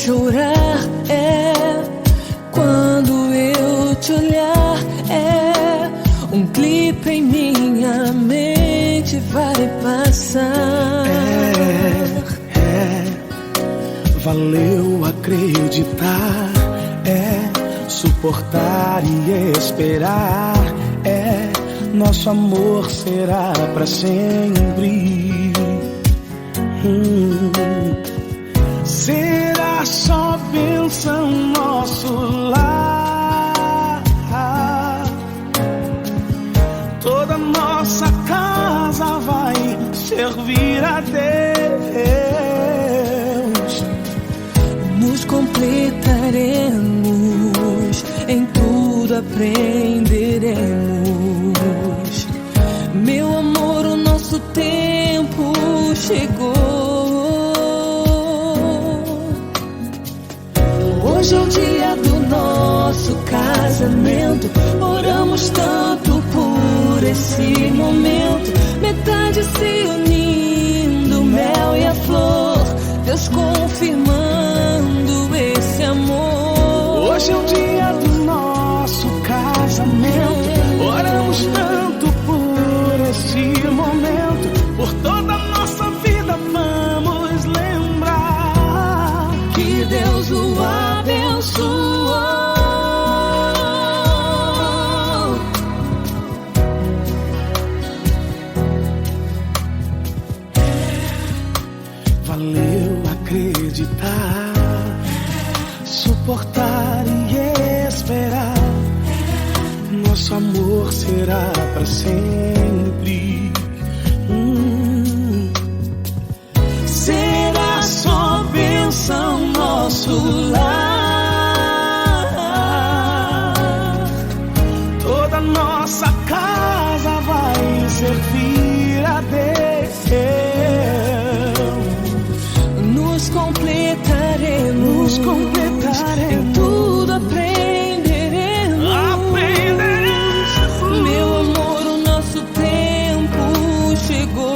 chorar, quando eu te olhar, um clipe em minha mente vai passar. Valeu acreditar, suportar e esperar, nosso amor será pra sempre. Será só bênção nosso lar, toda nossa casa vai servir a Deus. Nos completaremos, em tudo aprenderemos. Meu amor, o nosso tempo chegou. Hoje é o dia do nosso casamento. Oramos tanto por esse momento. Metade se unindo, o mel e a flor, Deus confirmando esse amor. Hoje é o dia do nosso casamento. Oramos tanto por esse momento. Por toda a nossa vida vamos lembrar que Deus o abençoou. Valeu acreditar, suportar e esperar, nosso amor será pra sempre. Será só bênção nosso lar, toda nossa casa vai servir a Deus. Nos completaremos, em tudo aprenderemos. Meu amor, o nosso tempo chegou.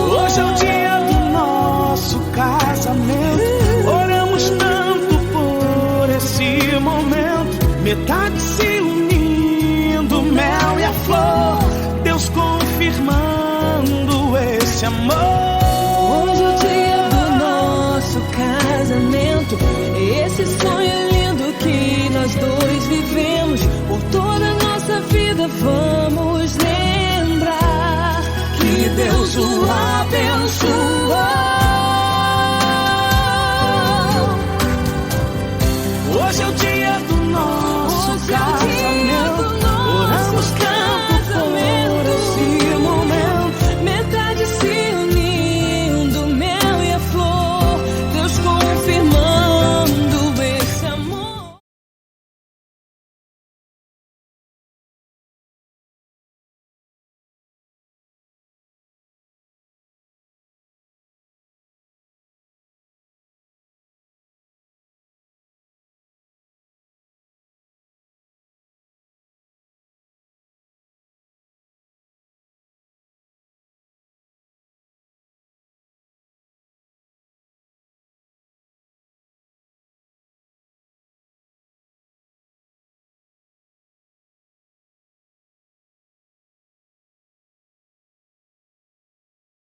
Hoje é o dia do nosso casamento. Oramos tanto por esse momento. Metade se unindo, o mel e a flor, Deus confirmando esse amor. Hoje é o dia do nosso casamento. Esse sonho lindo que nós dois vivemos. Por toda a nossa vida vamos lembrar que Deus o abençoou. Hoje é o dia do nosso casamento.